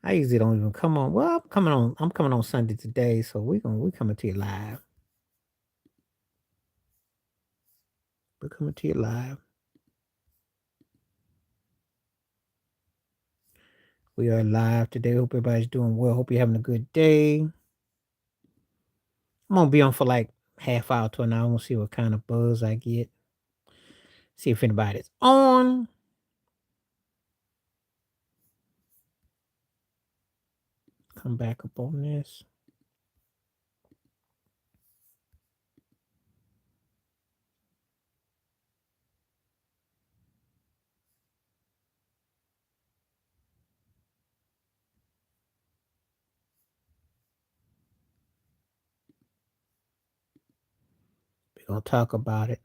I usually don't even come on. Well, I'm coming on Sunday today, so we coming to you live. We're coming to you live. We are live today. Hope everybody's doing well. Hope you're having a good day. I'm gonna be on for like half hour to an hour. We'll see what kind of buzz I get. See if anybody's on. Come back up on this. We're gonna talk about it.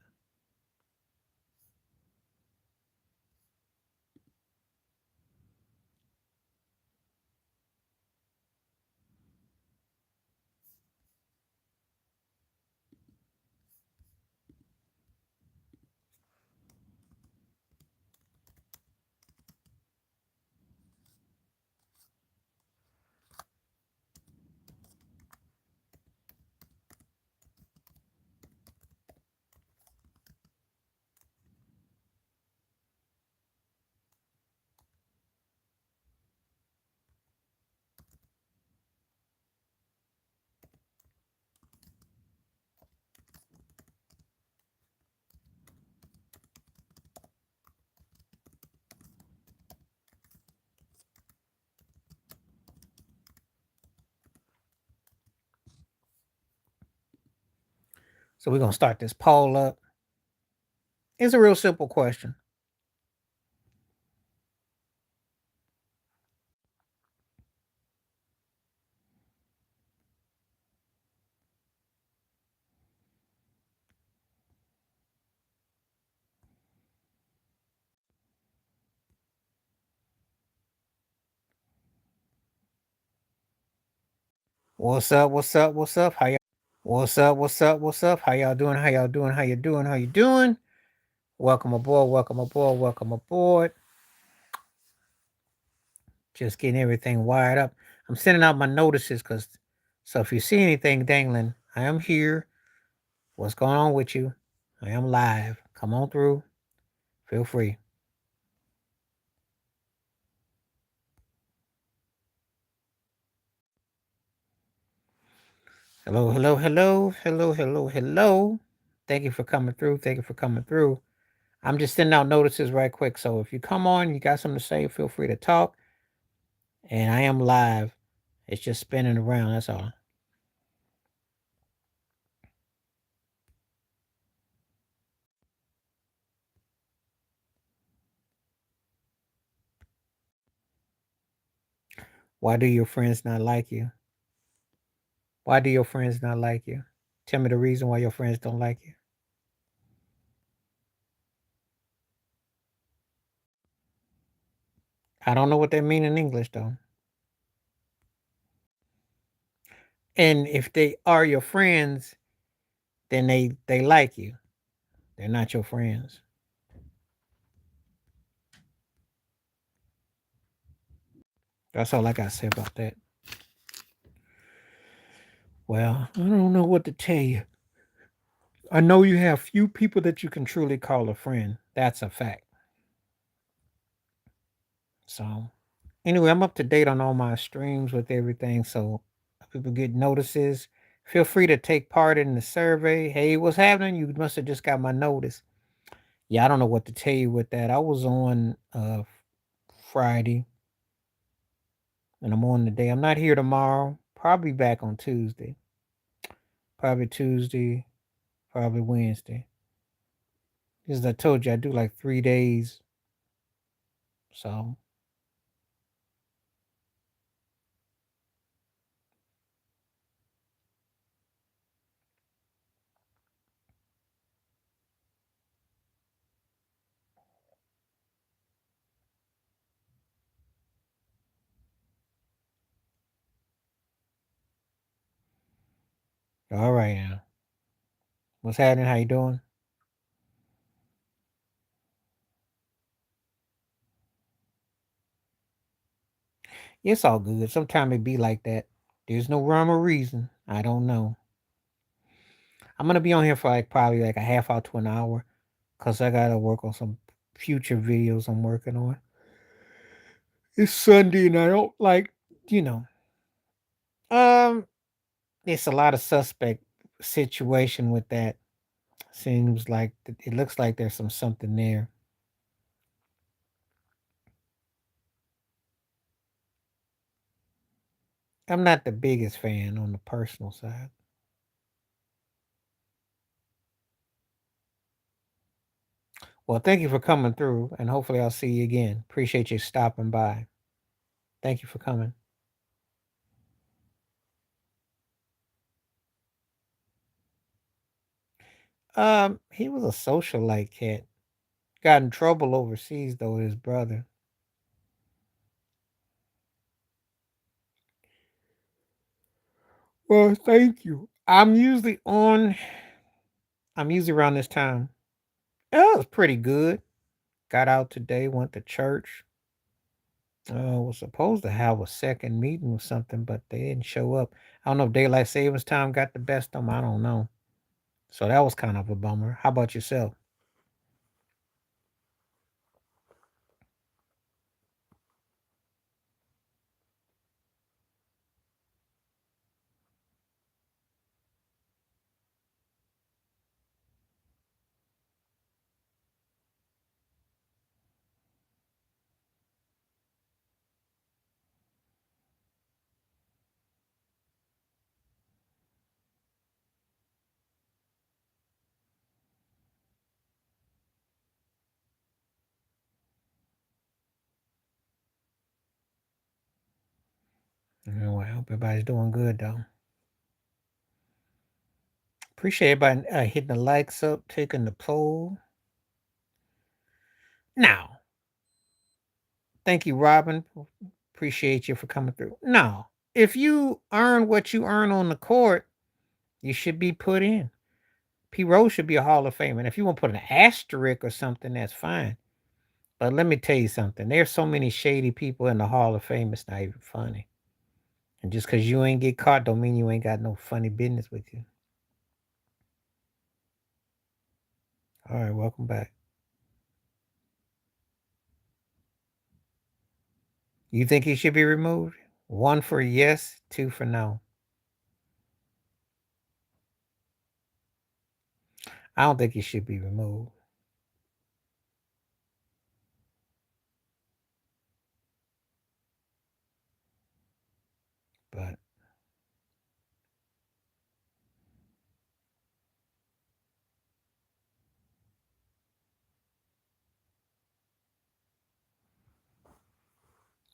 So we're gonna start this poll up. It's a real simple question. What's up? What's up? What's up? How y'all? What's up? What's up? What's up? How y'all doing? How y'all doing? How you doing? How you doing? Welcome aboard. Welcome aboard. Welcome aboard. Just getting everything wired up. I'm sending out my notices because, so if you see anything dangling, I am here. What's going on with you? I am live. Come on through. Feel free. Hello, hello, hello, hello, hello, hello. Thank you for coming through. Thank you for coming through. I'm just sending out notices right quick. So if you come on, you got something to say, feel free to talk. And I am live. It's just spinning around. That's all. Why do your friends not like you? Why do your friends not like you? Tell me the reason why your friends don't like you. I don't know what they mean in English though. And if they are your friends, then they like you. They're not your friends. That's all I got to say about that. Well, I don't know what to tell you. I know you have few people that you can truly call a friend. That's a fact. So, anyway, I'm up to date on all my streams with everything. So, people get notices. Feel free to take part in the survey. Hey, what's happening? You must have just got my notice. Yeah, I don't know what to tell you with that. I was on Friday and I'm on today. I'm not here tomorrow. Probably back on Tuesday. Probably Tuesday. Probably Wednesday. As I told you, I do like 3 days. So, all right now. What's happening? How you doing? It's all good. Sometimes it be like that. There's no rhyme or reason. I don't know. I'm gonna be on here for like probably like a half hour to an hour, cause I gotta work on some future videos I'm working on. It's Sunday and I don't like, you know, um, it's a lot of suspect situation with that. Seems like it looks like there's something there. I'm not the biggest fan on the personal side. Well, thank you for coming through, and hopefully I'll see you again. Appreciate you stopping by. Thank you for coming. He was a socialite cat. Got in trouble overseas though with his brother. Well, thank you. I'm usually around this time. Yeah, it was pretty good. Got out today, went to church. Was supposed to have a second meeting or something, but they didn't show up. I don't know if daylight savings time got the best of them. I don't know. So that was kind of a bummer. How about yourself? Well, I hope everybody's doing good though. Appreciate everybody hitting the likes up, taking the poll. Now, thank you, Robin. Appreciate you for coming through. Now, if you earn what you earn on the court, you should be put in. P. Rose should be a Hall of Famer. And if you want to put an asterisk or something, that's fine. But let me tell you something. There's so many shady people in the Hall of Fame, it's not even funny. And just because you ain't get caught don't mean you ain't got no funny business with you. All right, welcome back. You think he should be removed? One for yes, two for no. I don't think he should be removed. But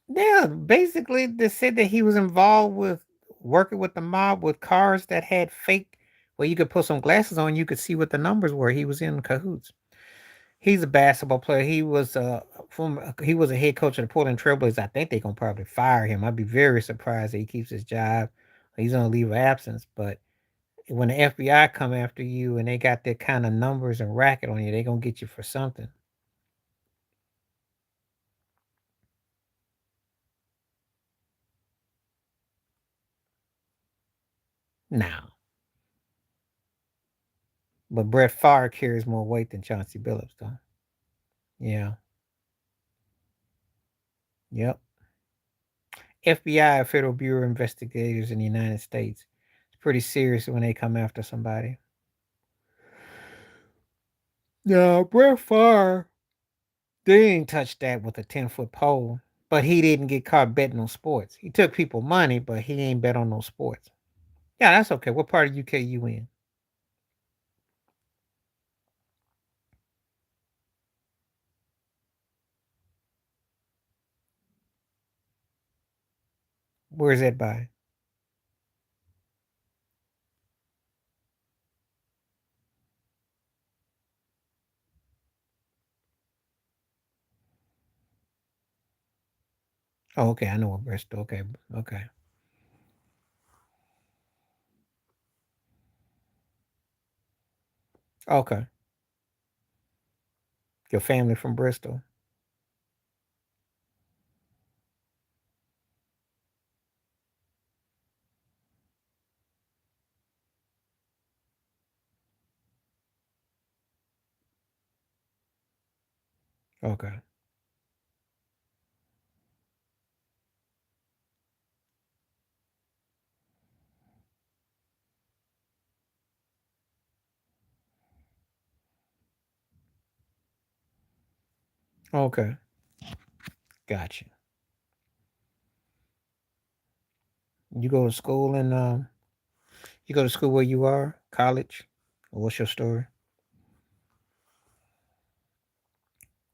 yeah, basically they said that he was involved with working with the mob with cars that had fake where you could put some glasses on, you could see what the numbers were. He was in cahoots. He's a basketball player. He was a head coach of the Portland Trailblazers. I think they're gonna probably fire him. I'd be very surprised if he keeps his job. He's on a leave of absence. But when the FBI come after you and they got that kind of numbers and racket on you, they gonna get you for something. Now, but Brett Favre carries more weight than Chauncey Billups, though. Yeah. Yep. FBI, Federal Bureau of Investigators in the United States. It's pretty serious when they come after somebody. No, Brett Favre, they ain't touched that with a 10-foot pole. But he didn't get caught betting on sports. He took people money, but he ain't bet on no sports. Yeah, that's okay. What part of UK you in? Where's that by? Oh, okay. I know what Bristol. Okay. Okay. Okay. Your family from Bristol. Okay. Okay. Gotcha. You go to school and you go to school where you are, college? Or what's your story?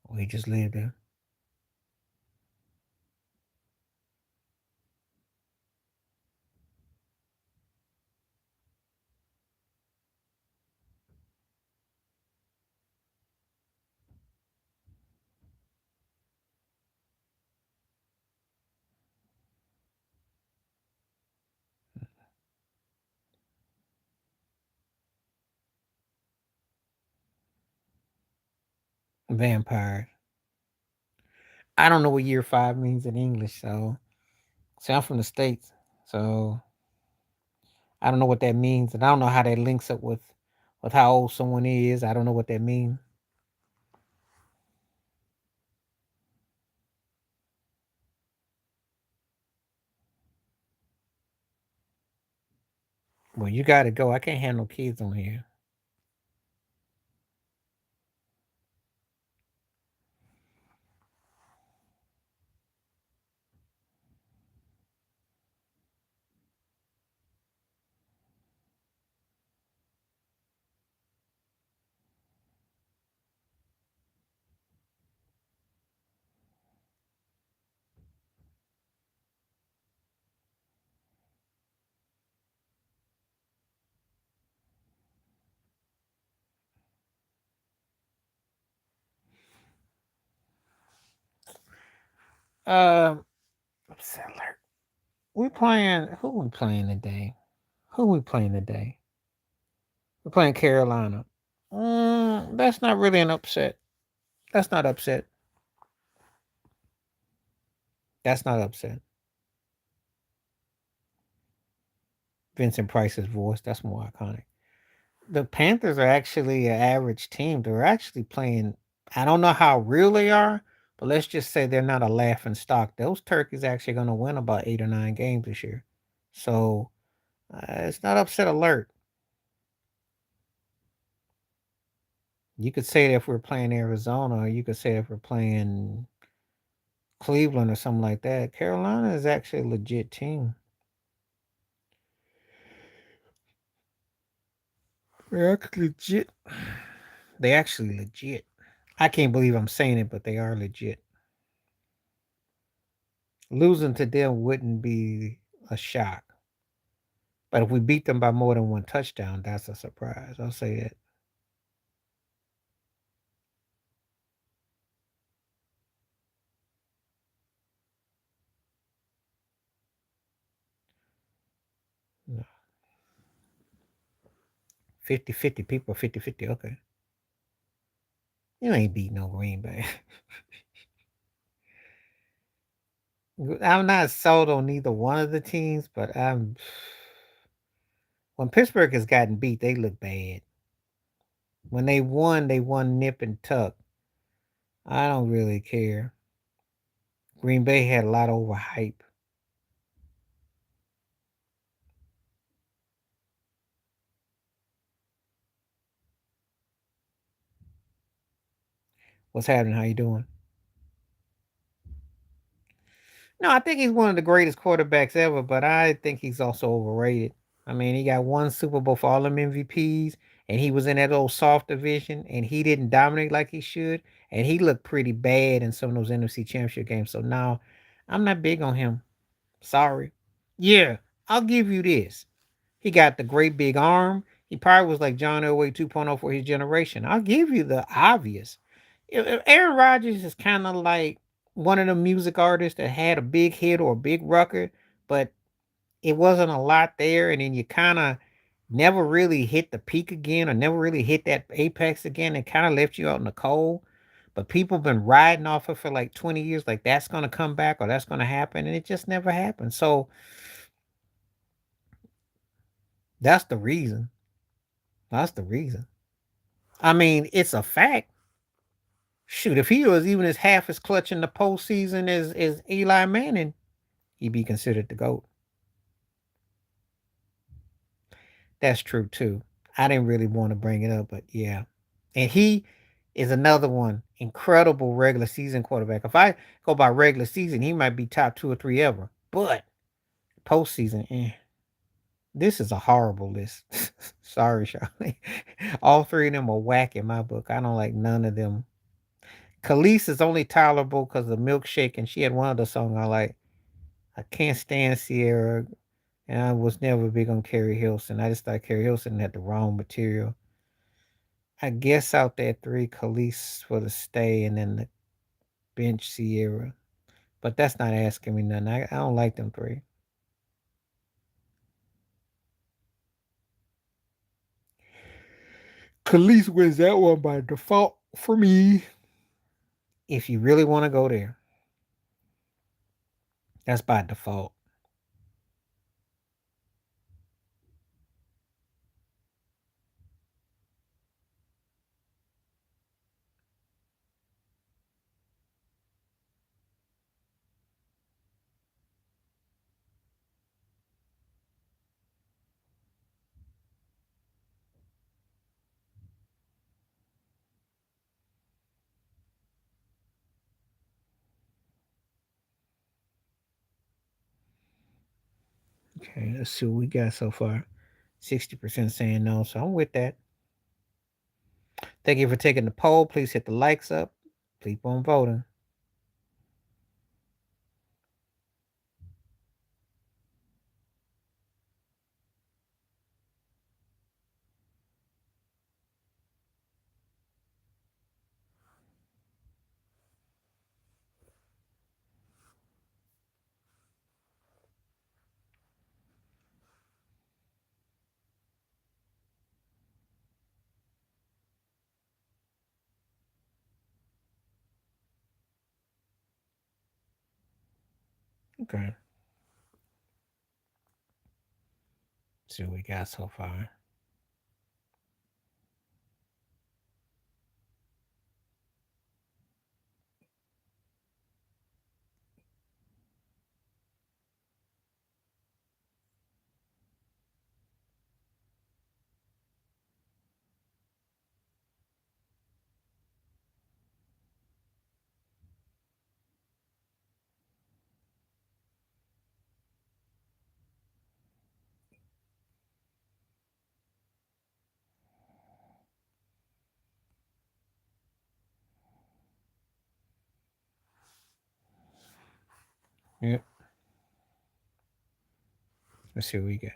Or you just live there? Vampire. I don't know what year five means in English, so see I'm from the States. So I don't know what that means, and I don't know how that links up with how old someone is. I don't know what that means. Well, you gotta go. I can't have no kids on here. Um, upset alert. We playing. Who we playing today? Who we playing today? We're playing Carolina. That's not really an upset. That's not upset. That's not upset. Vincent Price's voice. That's more iconic. The Panthers are actually an average team. They're actually playing. I don't know how real they are, but let's just say they're not a laughing stock. Those turkeys actually going to win about 8 or 9 games this year. So it's not upset alert. You could say that if we're playing Arizona, or you could say if we're playing Cleveland or something like that. Carolina is actually a legit team. They're actually legit. They actually legit. I can't believe I'm saying it, but they are legit. Losing to them wouldn't be a shock. But if we beat them by more than one touchdown, that's a surprise. I'll say that. No. 50-50 people, 50-50. Okay. You ain't beat no Green Bay. I'm not sold on neither one of the teams, but when Pittsburgh has gotten beat, they look bad. When they won nip and tuck. I don't really care. Green Bay had a lot of overhype. What's happening? How you doing? No, I think he's one of the greatest quarterbacks ever, but I think he's also overrated. I mean, he got one Super Bowl for all them MVPs, and he was in that old soft division, and he didn't dominate like he should, and he looked pretty bad in some of those NFC Championship games. So now, I'm not big on him. Sorry. Yeah, I'll give you this. He got the great big arm. He probably was like John Elway 2.0 for his generation. I'll give you the obvious. If Aaron Rodgers is kind of like one of the music artists that had a big hit or a big record, but it wasn't a lot there, and then you kind of never really hit the peak again or never really hit that apex again. It kind of left you out in the cold. But people been riding off it for like 20 years, like that's gonna come back or that's gonna happen, and it just never happened. So that's the reason. That's the reason. I mean, it's a fact. Shoot, if he was even as half as clutch in the postseason as Eli Manning, he'd be considered the GOAT. That's true too. I didn't really want to bring it up, but yeah. And he is another one. Incredible regular season quarterback. If I go by regular season, he might be top two or three ever. But postseason, this is a horrible list. Sorry, Charlie. All three of them are whack in my book. I don't like none of them. Khalees is only tolerable because of Milkshake, and she had one other song I like. I can't stand Sierra, and I was never big on Carrie Hilson. I just thought Carrie Hilson had the wrong material. I guess out there three, Khalees for the stay, and then the bench Sierra. But that's not asking me nothing. I don't like them three. Khalees wins that one by default for me. If you really want to go there, that's by default. Okay, let's see what we got so far. 60% saying no, so I'm with that. Thank you for taking the poll. Please hit the likes up. Keep on voting. Okay. See what we got so far. Yep. Let's see what we got.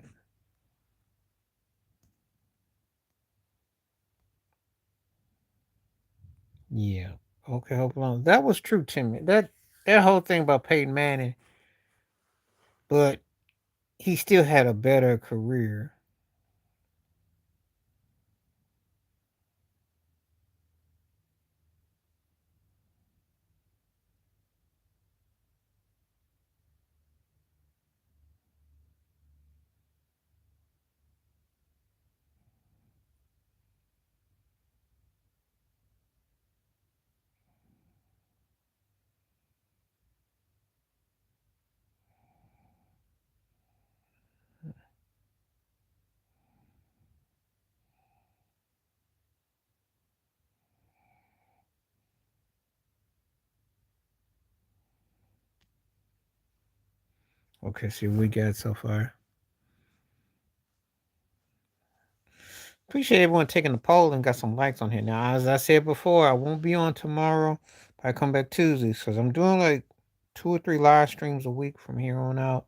Yeah. Okay, hold on. That was true, Timmy. That whole thing about Peyton Manning, but he still had a better career. Okay, see what we got so far. Appreciate everyone taking the poll and got some likes on here. Now, as I said before, I won't be on tomorrow. I come back Tuesdays because I'm doing like 2 or 3 live streams a week from here on out.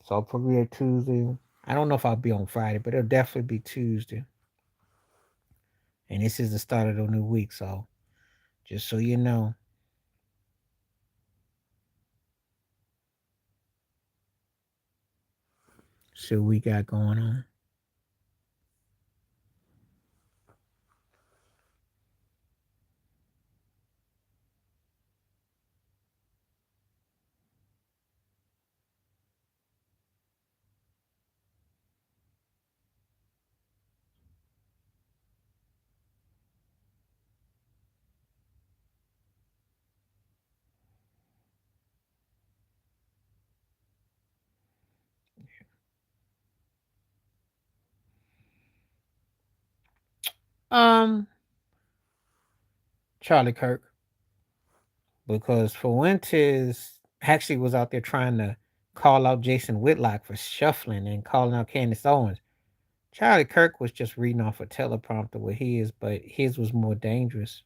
So I'll probably be at Tuesday. I don't know if I'll be on Friday, but it'll definitely be Tuesday. And this is the start of the new week, so just so you know. See what we got going on. Um, Charlie Kirk, because Fuentes actually was out there trying to call out Jason Whitlock for shuffling and calling out Candace Owens. Charlie Kirk was just reading off a teleprompter with his, but his was more dangerous.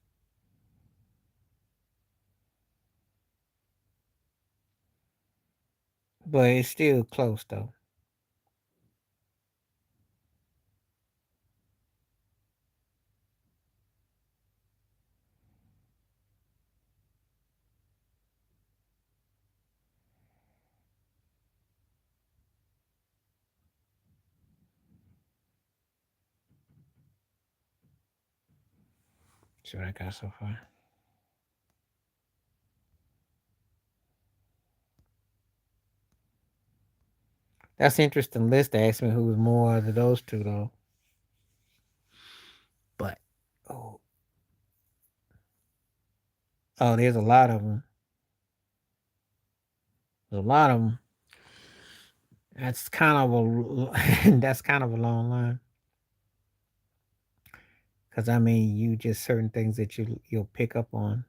But it's still close though. See what I got so far. That's an interesting list. They asked me who was more of those two though. But oh, oh, there's a lot of them. There's a lot of them. That's kind of a that's kind of a long line. Because I mean, you just certain things that you'll pick up on.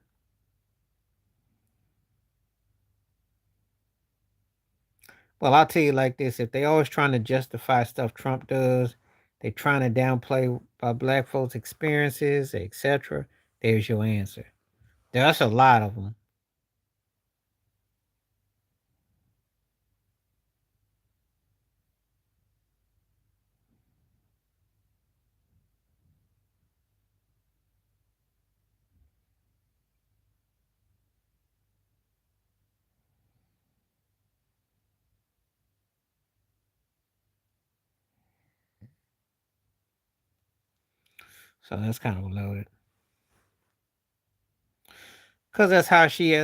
Well, I'll tell you like this: if they always trying to justify stuff Trump does, they trying to downplay black folks' experiences, etc. There's your answer. There's a lot of them. So that's kind of loaded. Cause that's how she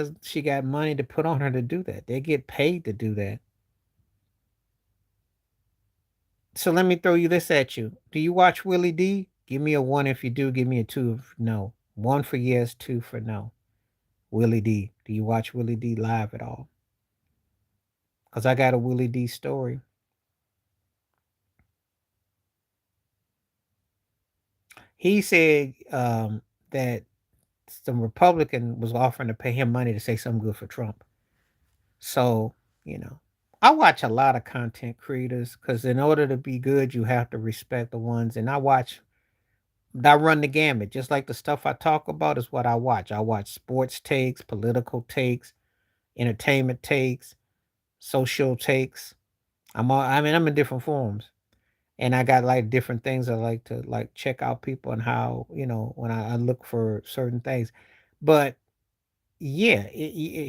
got money to put on her to do that. They get paid to do that. So let me throw you this at you. Do you watch Willie D? Give me a one if you do. Give me a two if no. One for yes, two for no. Willie D. Do you watch Willie D live at all? Cause I got a Willie D story. He said that some Republican was offering to pay him money to say something good for Trump. So, you know, I watch a lot of content creators because in order to be good, you have to respect the ones. And I run the gamut. Just like the stuff I talk about is what I watch. I watch sports takes, political takes, entertainment takes, social takes. I'm in different forms. And I got like different things I like to like check out people and how, when I look for certain things. But yeah,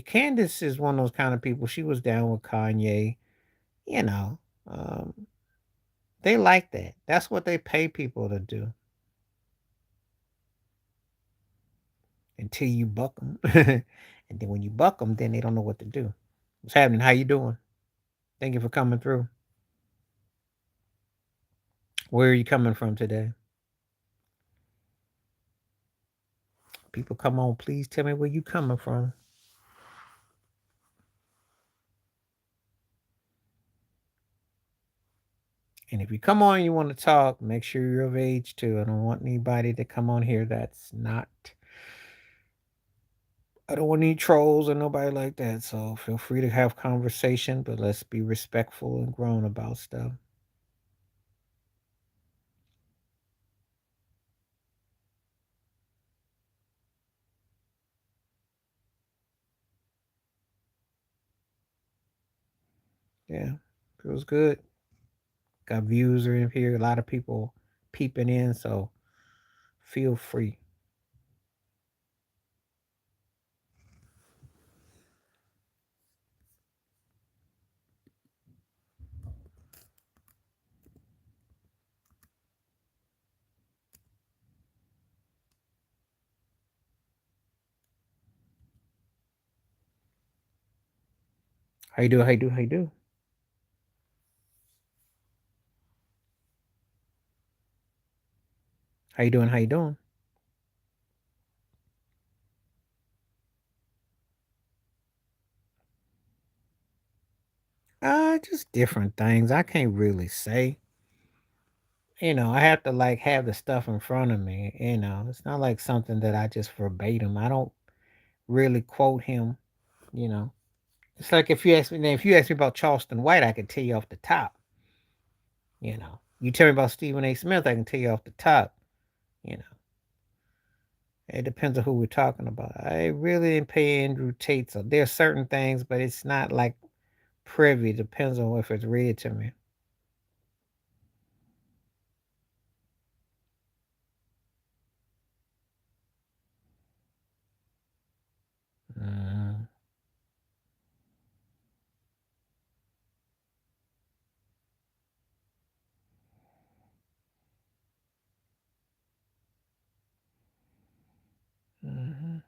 Candace is one of those kind of people. She was down with Kanye. You know, um, they like that. That's what they pay people to do until you buck them, and then when you buck them, then they don't know what to do. What's happening? How you doing? Thank you for coming through. Where are you coming from today? People, come on, please tell me where you coming from. And if you come on, you want to talk, make sure you're of age too. I don't want anybody to come on here that's not. I don't want any trolls or nobody like that. So feel free to have conversation, but let's be respectful and grown about stuff. Yeah, feels good. Got views are in here. A lot of people peeping in, so feel free. How you do? How you do? How you do? How you doing? How you doing? Just different things. I can't really say. I have to like have the stuff in front of me. It's not like something that I just verbatim. I don't really quote him. You know, it's like if you ask me about Charleston White, I can tell you off the top. You tell me about Stephen A. Smith, I can tell you off the top. You know, it depends on who we're talking about. I really didn't pay Andrew Tate. So there's certain things, but it's not like privy. Depends on if it's read to me. Mhm. Mhm.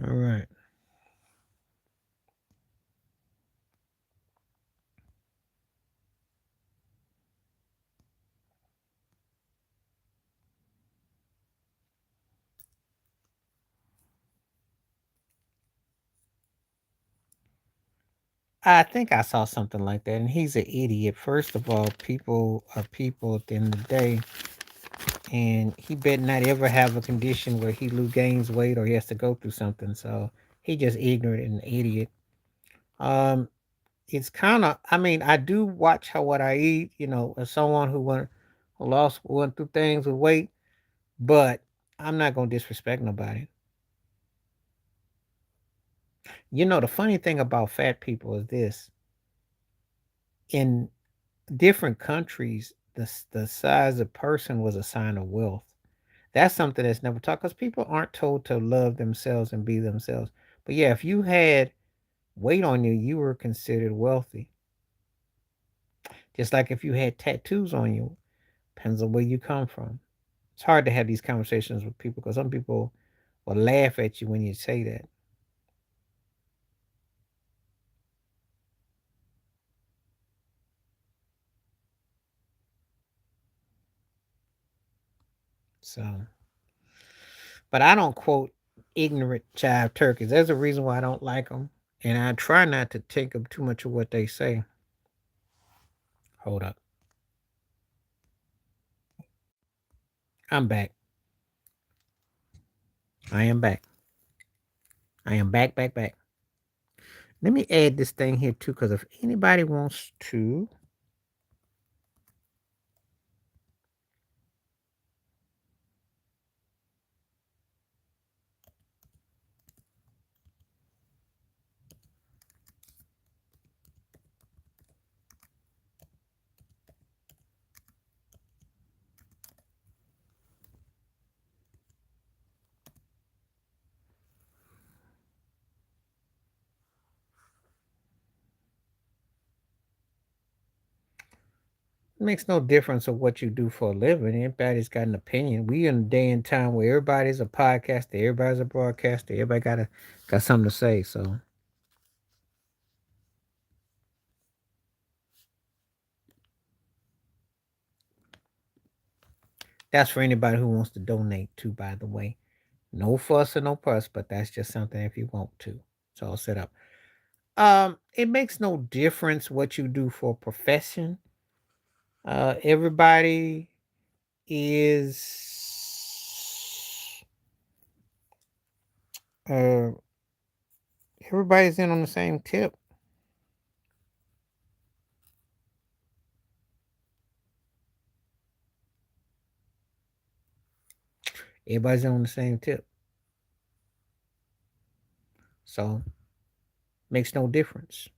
All right. I think I saw something like that, and he's an idiot. First of all, people are people at the end of the day, and he better not ever have a condition where he gains weight or he has to go through something. So he just ignorant and an idiot. Um, it's kind of. I mean, I do watch how what I eat. As someone who went through things with weight, but I'm not gonna disrespect nobody. The funny thing about fat people is this: in different countries, the size of person was a sign of wealth. That's something that's never taught because people aren't told to love themselves and be themselves. But yeah, if you had weight on you, you were considered wealthy. Just like if you had tattoos on you, depends on where you come from. It's hard to have these conversations with people because some people will laugh at you when you say that. So, but I don't quote ignorant jive turkeys. There's a reason why I don't like them, and I try not to take up too much of what they say. Hold up, I'm back. I am back. I am back, back, back. Let me add this thing here too, because if anybody wants to, it makes no difference of what you do for a living. Everybody's got an opinion. We in a day and time where everybody's a podcaster, everybody's a broadcaster, everybody got something to say. So that's for anybody who wants to donate too, by the way. No fuss or no fuss, but that's just something if you want to. It's all set up. It makes no difference what you do for a profession. Everybody is uh everybody's in on the same tip. Everybody's in on the same tip. So makes no difference.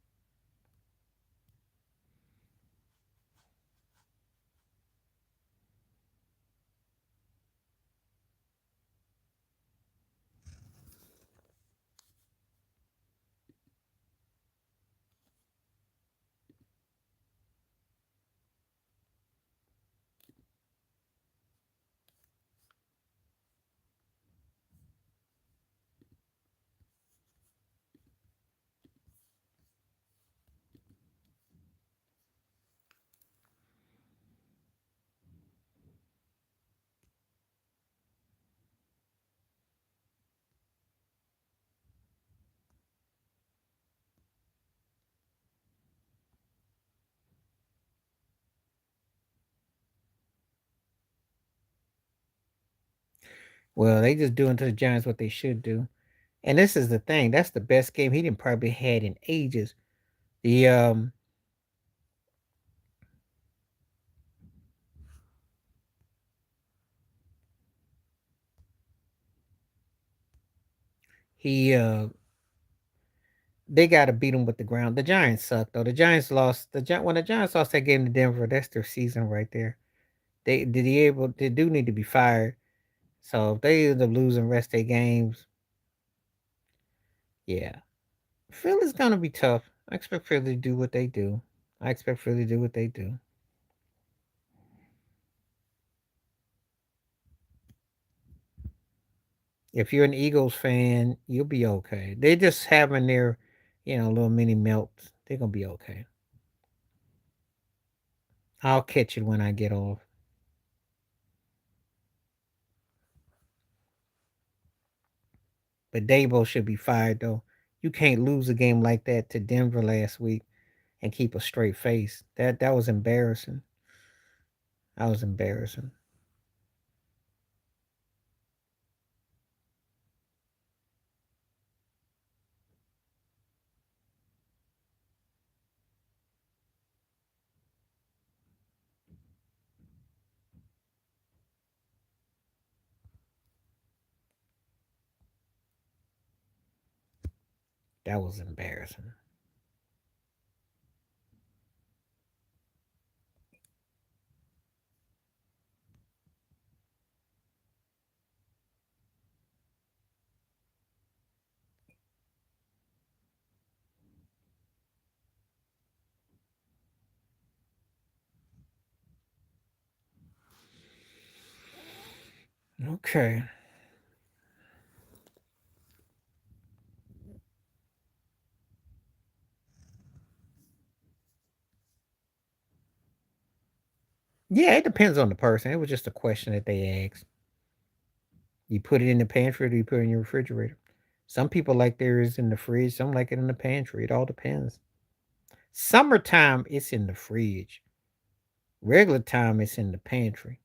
Well, they just doing to the Giants what they should do. And this is the thing. That's the best game he didn't probably had in ages. The he they got to beat him with the ground. The Giants suck though. The Giants lost. When the Giants lost that game to Denver, that's their season right there. They do need to be fired. So if they end up losing rest of their games, yeah, Philly's gonna be tough. I expect Philly to do what they do. I expect Philly to do what they do. If you're an Eagles fan, you'll be okay. They're just having their, little mini melts. They're gonna be okay. I'll catch it when I get off. But Dabo should be fired though. You can't lose a game like that to Denver last week and keep a straight face. That was embarrassing. That was embarrassing. That was embarrassing. Okay. Yeah, it depends on the person. It was just a question that they asked. You put it in the pantry or do you put it in your refrigerator? Some people like theirs in the fridge, some like it in the pantry. It all depends. Summertime, it's in the fridge. Regular time, it's in the pantry.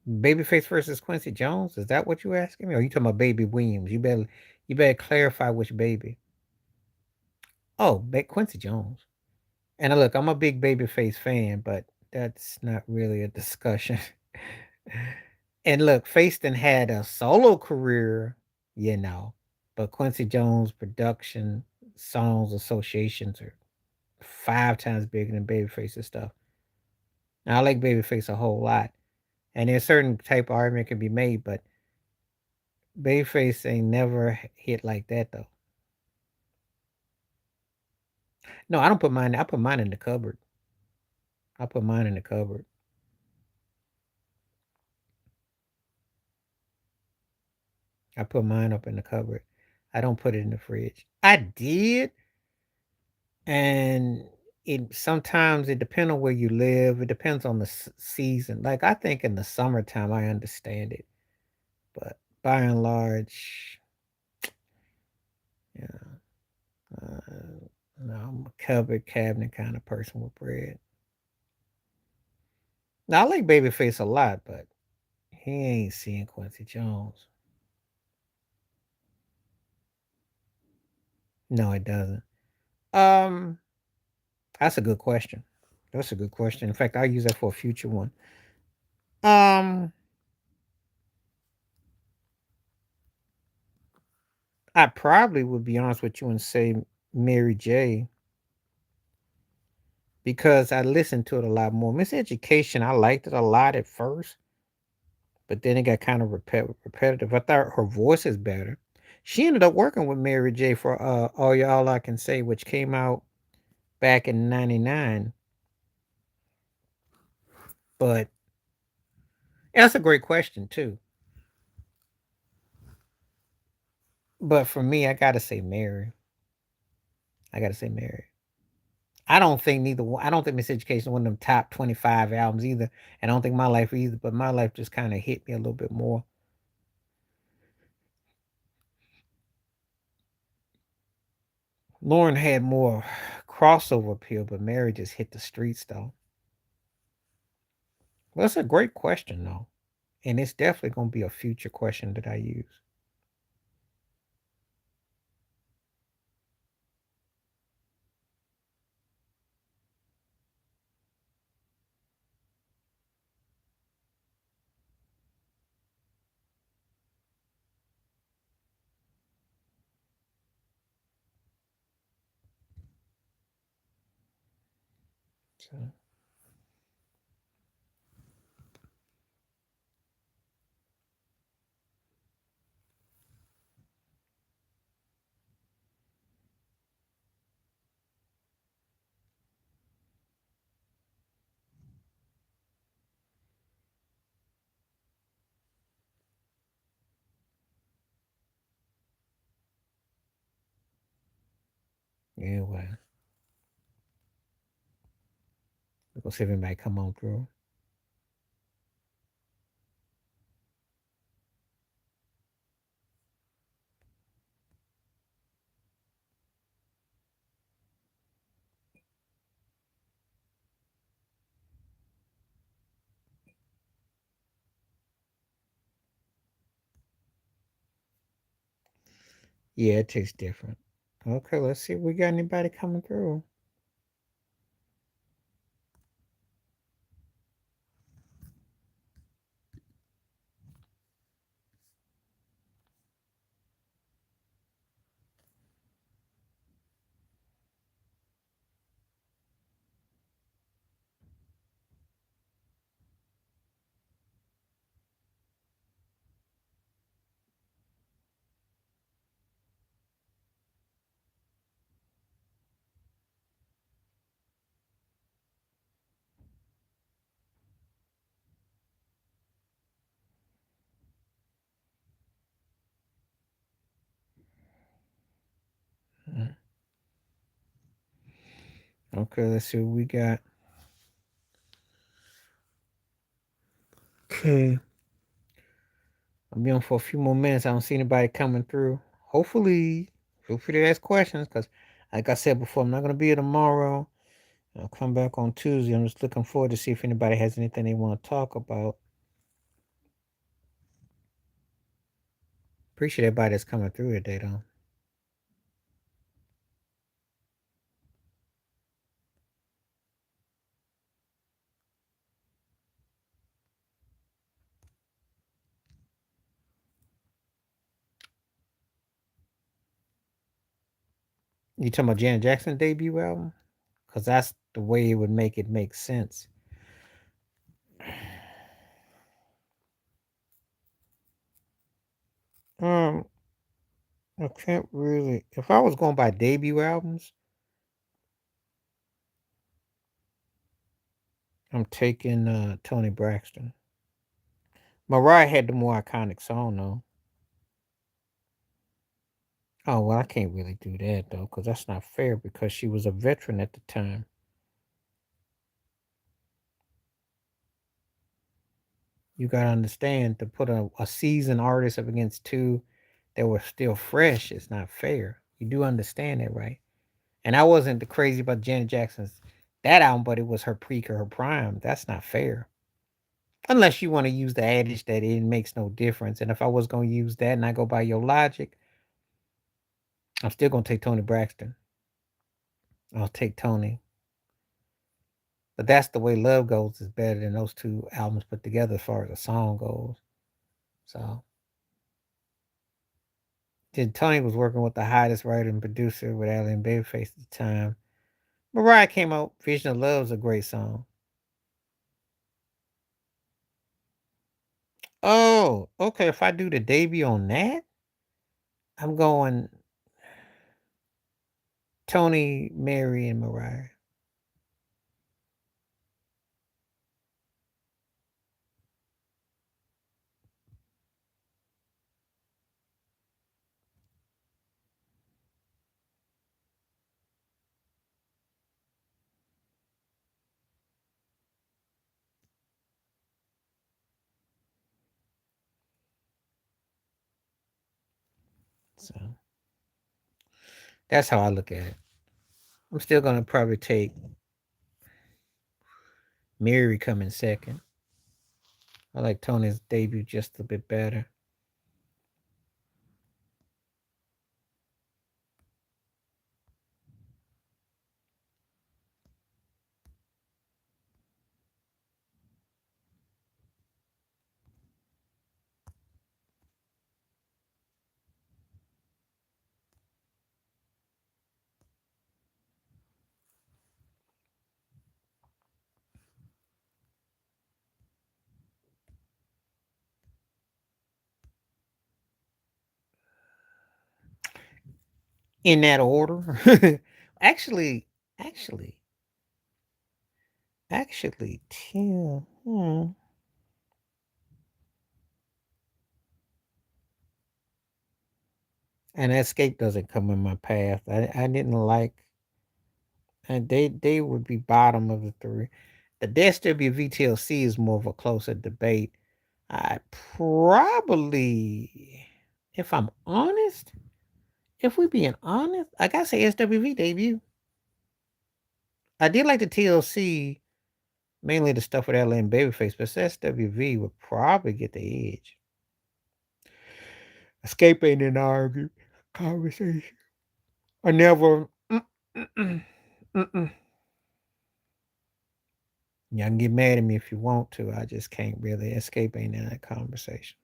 Babyface versus Quincy Jones? Is that what you asking me? Or you talking about Baby Williams? You better clarify which baby. Oh, Quincy Jones. And look, I'm a big Babyface fan, but that's not really a discussion. And look, Faiston had a solo career, you know, but Quincy Jones' production, songs, associations are 5 times bigger than Babyface's stuff. Now, I like Babyface a whole lot, and there's certain type of argument can be made, but Babyface ain't never hit like that though. No, I don't put mine. I put mine in the cupboard. I put mine in the cupboard. I put mine up in the cupboard. I don't put it in the fridge. I did, and it sometimes it depends on where you live. It depends on the season. Like I think in the summertime, I understand it, but by and large, yeah, no, I'm a cupboard cabinet kind of person with bread. Now I like Babyface a lot, but he ain't seeing Quincy Jones. No, it doesn't. Um, that's a good question. That's a good question. In fact, I'll use that for a future one. Um, I probably would be honest with you and say Mary J because I listened to it a lot more. Miseducation, I liked it a lot at first, but then it got kind of repetitive. I thought her voice is better. She ended up working with Mary J for All I Can Say, which came out back in '99. But that's a great question too. But for me, I gotta say Mary. I gotta say Mary. I don't think neither one. I don't think Miseducation is one of them top 25 albums either. And I don't think My Life either. But My Life just kind of hit me a little bit more. Lauren had more crossover appeal, but Mary just hit the streets though. Well, that's a great question though, and it's definitely gonna be a future question that I use. So, anyway, we're gonna see if anybody come on through. Yeah, it tastes different. Okay, let's see if we got anybody coming through. Mm. Okay, let's see what we got. Okay, I'll be on for a few more minutes. I don't see anybody coming through. Hopefully, feel free to ask questions because, like I said before, I'm not going to be here tomorrow. I'll come back on Tuesday. I'm just looking forward to see if anybody has anything they want to talk about. Appreciate everybody that's coming through today, though. You talking about Janet Jackson debut album? Because that's the way it would make it make sense. Um, I can't really. If I was going by debut albums, I'm taking Tony Braxton. Mariah had the more iconic song, though. Oh well, I can't really do that though, because that's not fair. Because she was a veteran at the time. You gotta understand to put a seasoned artist up against two that were still fresh is not fair. You do understand that, right? And I wasn't the crazy about Janet Jackson's that album, but it was her peak or her prime. That's not fair. Unless you want to use the adage that it makes no difference. And if I was gonna use that and I go by your logic, I'm still gonna take Tony Braxton. I'll take Tony. But that's the way Love Goes is better than those two albums put together as far as a song goes. So then Tony was working with the hottest writer and producer with Allen and Babyface at the time. Mariah came out, Vision of Love is a great song. Oh, okay. If I do the debut on that, I'm going Tony, Mary, and Mariah. So That's how I look at it. I'm still gonna probably take Mary coming second. I like Tony's debut just a bit better. In that order. actually, actually, actually, Tim. And Escape doesn't come in my path. I didn't like, and they would be bottom of the three. The SWV TLC is more of a closer debate. I probably, if I'm honest, if we being honest, I gotta say SWV debut. I did like the TLC, mainly the stuff with LA and Babyface, but SWV would probably get the edge. Escape ain't an argue conversation. I never. Mm-mm, mm-mm. Y'all can get mad at me if you want to. I just can't really. Escape ain't in that conversation.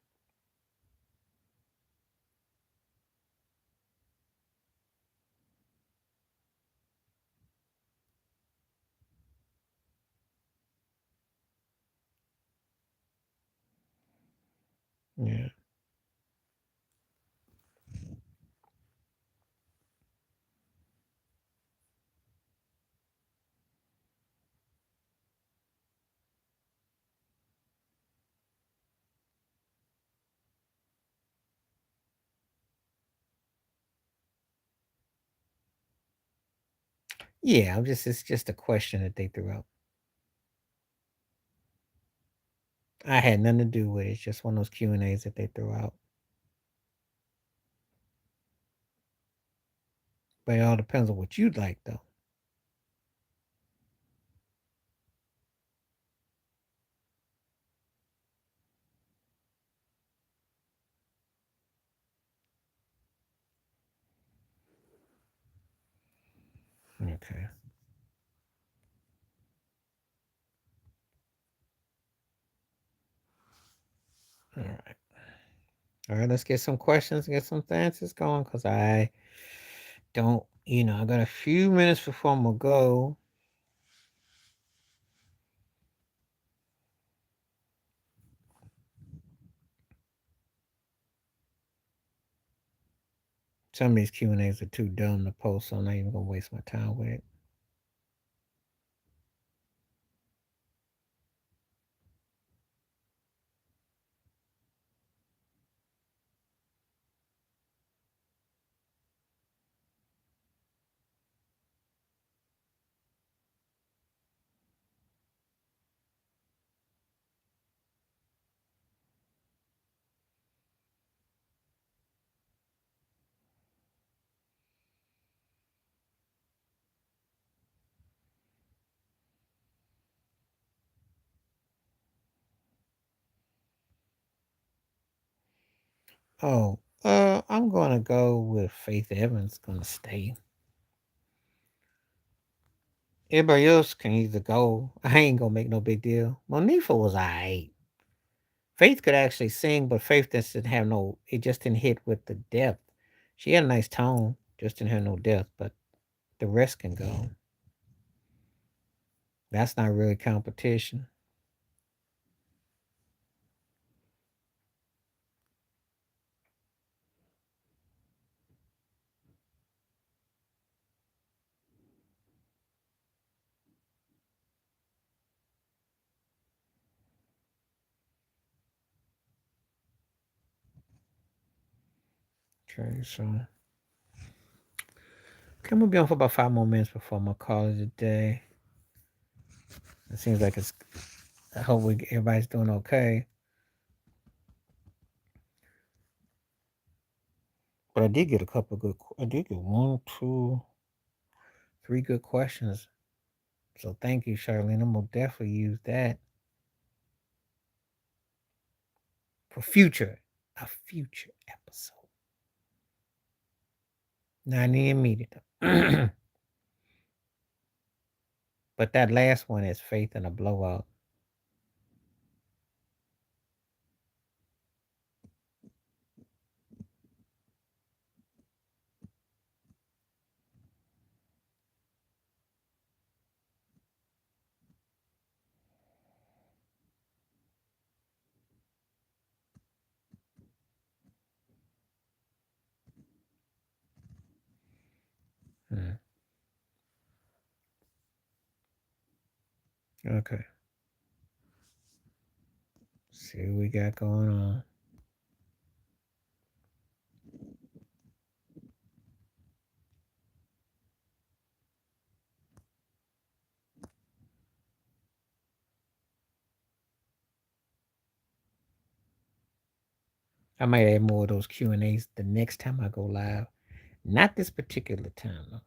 Yeah. Yeah, it's just a question that they threw out. I had nothing to do with it. It's just one of those Q&As that they threw out. But it all depends on what you'd like, though. Okay. All right. All right. Let's get some questions, get some answers going, because I don't, I got a few minutes before I'm gonna go. Some of these Q&As are too dumb to post, so I'm not even gonna waste my time with it. Oh, I'm gonna go with Faith Evans. Gonna stay. Everybody else can either go. I ain't gonna make no big deal. Monifa was alright. Faith could actually sing, but Faith just didn't have no. It just didn't hit with the depth. She had a nice tone, just didn't have no depth. But the rest can go. That's not really competition. Okay, so okay, I'm gonna be on for about 5 more minutes before I'm gonna call it a day. It seems like it's. I hope everybody's doing okay. But I did get a couple good. I did get one, two, three good questions. So thank you, Charlene. I'm gonna definitely use that for a future episode. Not the immediate. But that last one is faith in a blowout. Hmm. Okay. See what we got going on. I might add more of those Q&As the next time I go live. Not this particular time though.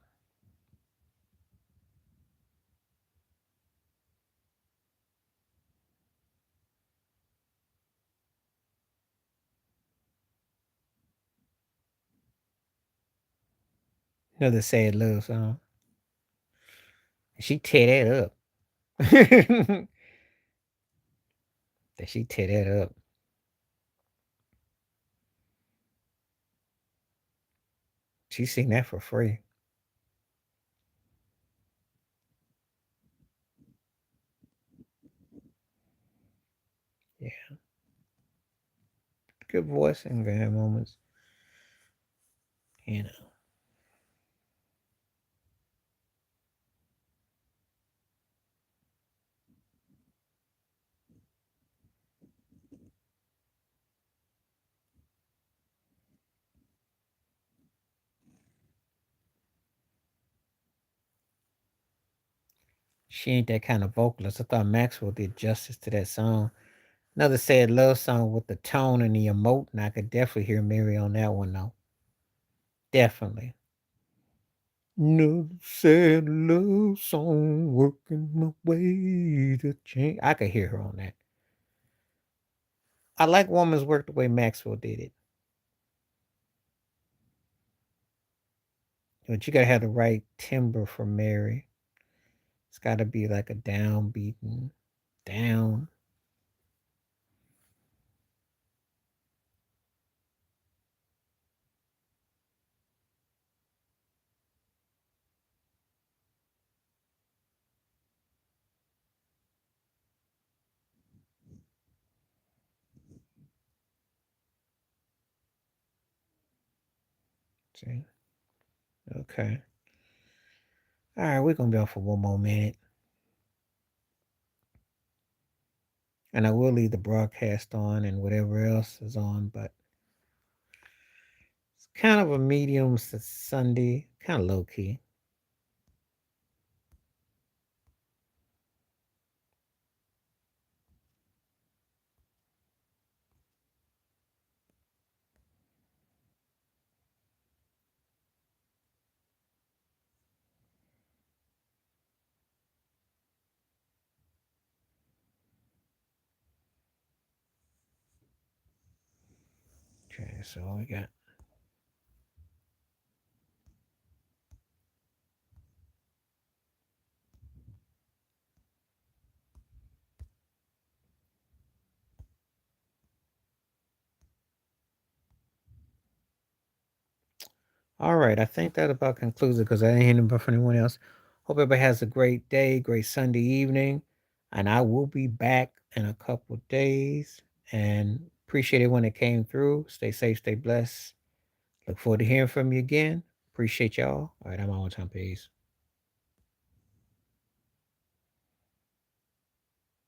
Another sad love song. She tear that up. That she tear that up. She sing that for free. Yeah. Good voice and good moments. You know. She ain't that kind of vocalist. I thought Maxwell did justice to that song. Another sad love song with the tone and the emote, and I could definitely hear Mary on that one though. Definitely. Another sad love song working my way to change. I could hear her on that. I like woman's work the way Maxwell did it. But you gotta have the right timbre for Mary. It's gotta be like a downbeaten down. See? Okay. All right, we're gonna be on for one more minute. And I will leave the broadcast on and whatever else is on, but it's kind of a medium Sunday, kind of low key. Okay, so we got. All right, I think that about concludes it because I ain't hearing about from anyone else. Hope everybody has a great day, great Sunday evening, and I will be back in a couple of days. And appreciate it when it came through. Stay safe, stay blessed. Look forward to hearing from you again. Appreciate y'all. All right, I'm all time. Peace.